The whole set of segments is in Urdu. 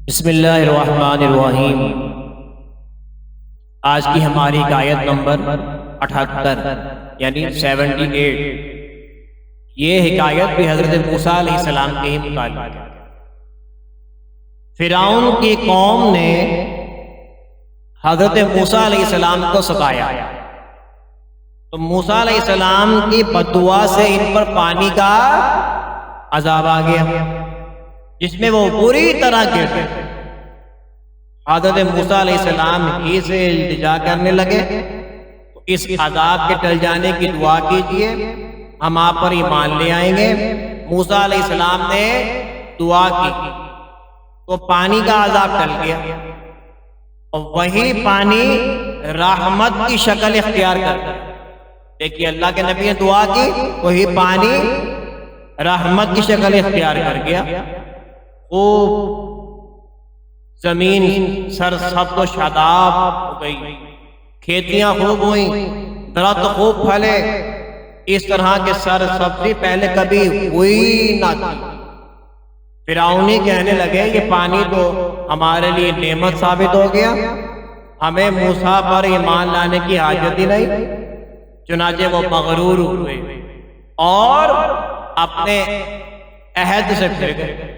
بسم اللہ الرحمن الرحیم۔ آج کی ہماری آیت نمبر 78 یعنی 78۔ یہ حکایت بھی حضرت موسیٰ علیہ السلام کے ہی متعلق ہے۔ فرعون کی قوم نے حضرت موسیٰ علیہ السلام کو ستایا، تو موسیٰ علیہ السلام کی بددعا سے ان پر پانی کا عذاب آ گیا، جس میں وہ پوری طرح گر گئے۔ حضرت موسیٰ علیہ السلام ہی سے التجا کرنے لگے، اس عذاب کے ٹل جانے کی دعا کیجئے، ہم آپ پر ایمان لے آئیں گے۔ موسیٰ علیہ السلام نے دعا کی تو پانی کا عذاب ٹل گیا، اور وہی پانی رحمت کی شکل اختیار کر گیا۔ دیکھیے، اللہ کے نبی نے دعا کی، وہی پانی رحمت کی شکل اختیار کر گیا۔ خوب زمین سرسبز و شاداب ہو گئی، کھیتیاں خوب ہوئیں، درخت خوب پھلے۔ اس طرح کے سرسبزی پہلے کبھی ہوئی نہ تھی۔ فرعونی کہنے لگے یہ پانی تو ہمارے لیے نعمت ثابت ہو گیا، ہمیں موسیٰ پر ایمان لانے کی حاجت ہی نہیں۔ چنانچہ وہ مغرور ہوئے اور اپنے عہد سے پھر گئے۔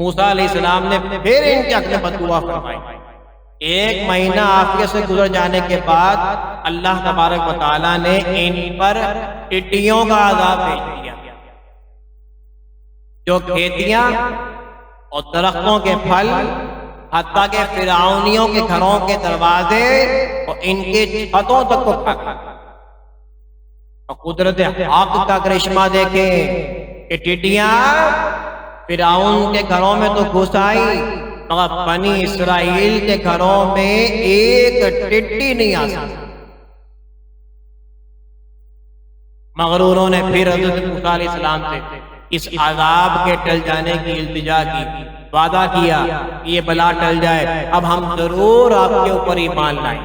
موسیٰ علیہ السلام نے پھر ان کے حق میں بددعا فرمائی۔ ایک مہینہ عافیت سے گزر جانے کے بعد اللہ تبارک و تعالیٰ نے ان پر ٹڈیوں کا عذاب بھیج دیا، جو کھیتیاں اور درختوں کے پھل، حتیٰ کہ فرعونیوں کے گھروں کے دروازے اور ان کے چھتوں تک کو کھا گیا۔ اور قدرت حق کا کرشمہ دیکھیں کہ ٹڈیاں فرعون کے گھروں میں تو گھس آئی، مگر بنی اسرائیل کے گھروں میں ایک ٹڈی نہیں آ سکتی۔ مغروروں نے پھر حضرت موسیٰ علیہ السلام سے اس عذاب کے ٹل جانے کی التجا کی، وعدہ کیا کہ یہ بلا ٹل جائے، اب ہم ضرور آپ کے اوپر ایمان لائیں۔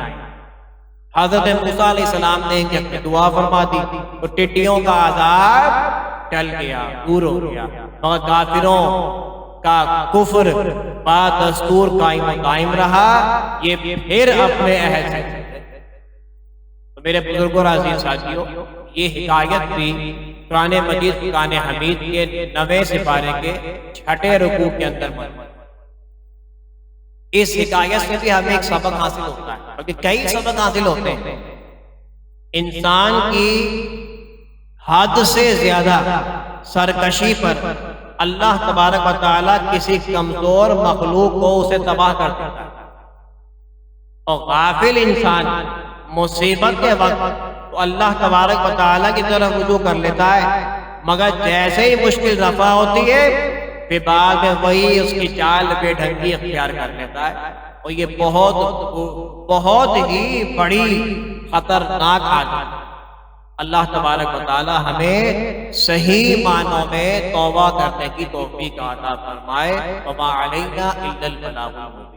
حضرت موسیٰ علیہ السلام نے ان کی دعا فرما دی تو ٹڈیوں کا عذاب ٹل گیا، دور ہو گیا، اور کافروں کا کفر با دستور قائم رہا، یہ پھر اپنے عہد سے۔ تو میرے بزرگوں اور عزیز ساتھیوں، یہ حکایت بھی قرآن مجید فرقان حمید کے 9ویں سپارے کے 6 رکوع کے اندر موجود ہے۔ اس حکایت سے بھی ہمیں ایک سبق حاصل ہوتا ہے، بلکہ کئی سبق حاصل ہوتے ہیں۔ انسان کی حد سے زیادہ سرکشی پر اللہ تبارک و تعالیٰ کسی کمزور مخلوق کو اسے تباہ کر دیتا ہے، اور غافل انسان مصیبت کے وقت تو اللہ تبارک و تعالیٰ کی طرف رجوع کر لیتا ہے، مگر جیسے ہی مشکل رفع ہوتی ہے پھر بعد میں وہی اس کی چال بے ڈھنگی اختیار کر لیتا ہے، اور یہ بہت ہی بڑی خطرناک عادت ہے۔ اللہ تبارک و تعالی ہمیں صحیح معنوں میں توبہ کرنے کی توفیق عطا فرمائے۔ وما علینا الا البلاغ المبین۔